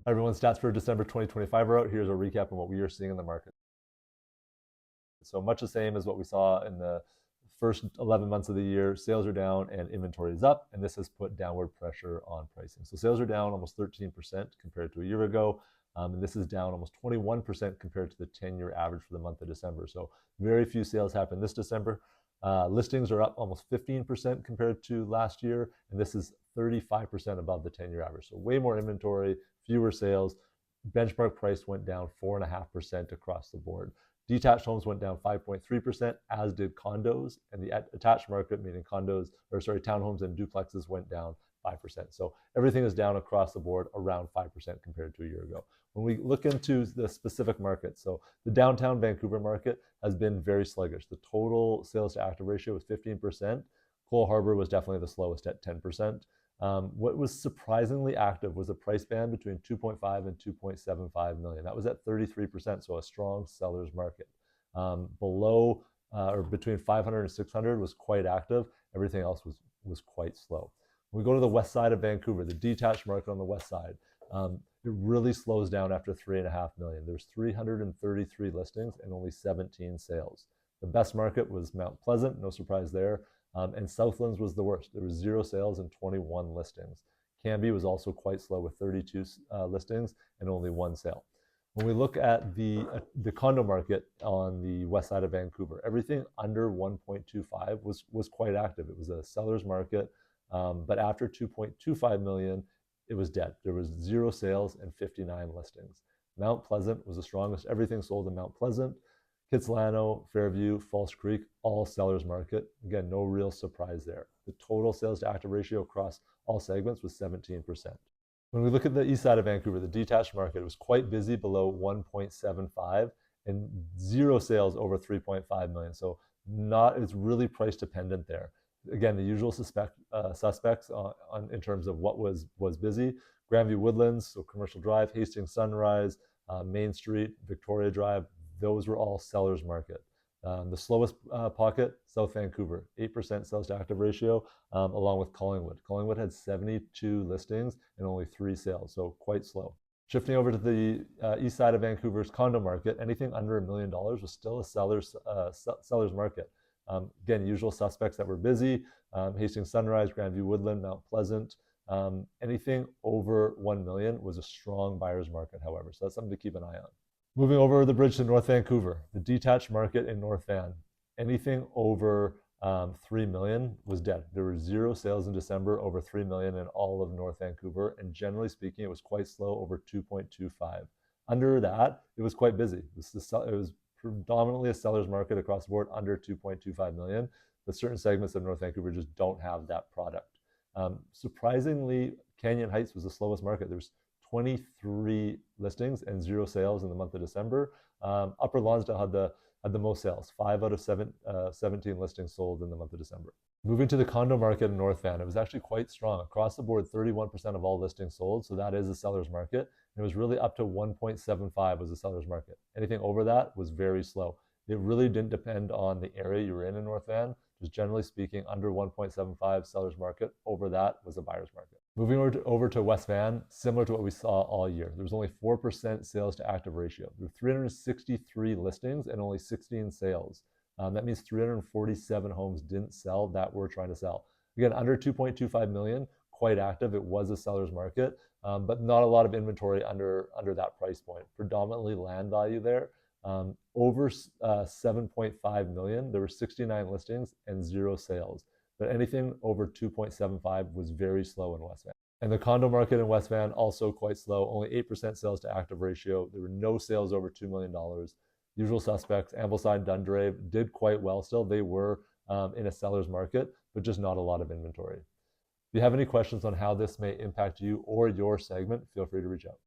Hi everyone, stats for December 2025 are out. Here's a recap on what we are seeing in the market. So much the same as what we saw in the first 11 months of the year. Sales are down and inventory is up, and this has put downward pressure on pricing. So sales are down almost 13% compared to a year ago, and this is down almost 21% compared to the 10-year average for the month of December. So very few sales happened this December. Listings are up almost 15% compared to last year, and this is 35% above the 10-year average. So way more inventory, fewer sales. Benchmark price went down 4.5% across the board. Detached homes went down 5.3%, as did condos, and the attached market, meaning townhomes and duplexes, went down 5%. So everything is down across the board around 5% compared to a year ago. When we look into the specific markets, so the downtown Vancouver market has been very sluggish. The total sales to active ratio was 15%. Cole Harbour was definitely the slowest at 10%. What was surprisingly active was a price band between 2.5 and 2.75 million. That was at 33%, so a strong seller's market. Below or between 500 and 600 was quite active. Everything else was quite slow. When we go to the west side of Vancouver, the detached market on the west side, it really slows down after 3.5 million. There's 333 listings and only 17 sales. The best market was Mount Pleasant, no surprise there. And Southlands was the worst. There was 0 sales and 21 listings. Cambie was also quite slow with 32 listings and only 1 sale. When we look at the condo market on the west side of Vancouver, everything under 1.25 was quite active. It was a seller's market, but after 2.25 million, it was dead. There was 0 sales and 59 listings. Mount Pleasant was the strongest. Everything sold in Mount Pleasant. Kitsilano, Fairview, False Creek, all seller's market. Again, no real surprise there. The total sales to active ratio across all segments was 17%. When we look at the east side of Vancouver, the detached market was quite busy below 1.75 and 0 sales over 3.5 million. So it's really price dependent there. Again, the usual suspects in terms of what was busy. Grandview Woodlands, so Commercial Drive, Hastings Sunrise, Main Street, Victoria Drive, those were all sellers market. The slowest pocket, South Vancouver, 8% sales to active ratio, along with Collingwood. Collingwood had 72 listings and only 3 sales, so quite slow. Shifting over to the east side of Vancouver's condo market, anything under $1 million was still a seller's market. Again, usual suspects that were busy, Hastings Sunrise, Grandview Woodland, Mount Pleasant. Anything over 1 million was a strong buyer's market, however, so that's something to keep an eye on. Moving over the bridge to North Vancouver, the detached market in North Van, anything over 3 million was dead. There were 0 sales in December over 3 million in all of North Vancouver, and generally speaking, it was quite slow over 2.25. Under that, it was quite busy. It was predominantly a seller's market across the board under 2.25 million, but certain segments of North Vancouver just don't have that product. Surprisingly, Canyon Heights was the slowest market. There's 23 listings and 0 sales in the month of December. Upper Lonsdale had the most sales. 5 out of 17 listings sold in the month of December. Moving to the condo market in North Van, it was actually quite strong. Across the board, 31% of all listings sold, so that is a seller's market. And it was really up to 1.75 was a seller's market. Anything over that was very slow. It really didn't depend on the area you were in North Van. Just generally speaking, under 1.75 seller's market, over that was a buyer's market. Moving over to West Van, similar to what we saw all year. There was only 4% sales to active ratio. There were 363 listings and only 16 sales. That means 347 homes didn't sell that we're trying to sell. Again, under 2.25 million, quite active. It was a seller's market, but not a lot of inventory under that price point. Predominantly land value there. Over 7.5 million, there were 69 listings and 0 sales. But anything over 2.75 was very slow in West Van. And the condo market in West Van also quite slow, only 8% sales to active ratio. There were no sales over $2 million. Usual suspects, Ambleside, Dundrave did quite well still. They were in a seller's market, but just not a lot of inventory. If you have any questions on how this may impact you or your segment, feel free to reach out.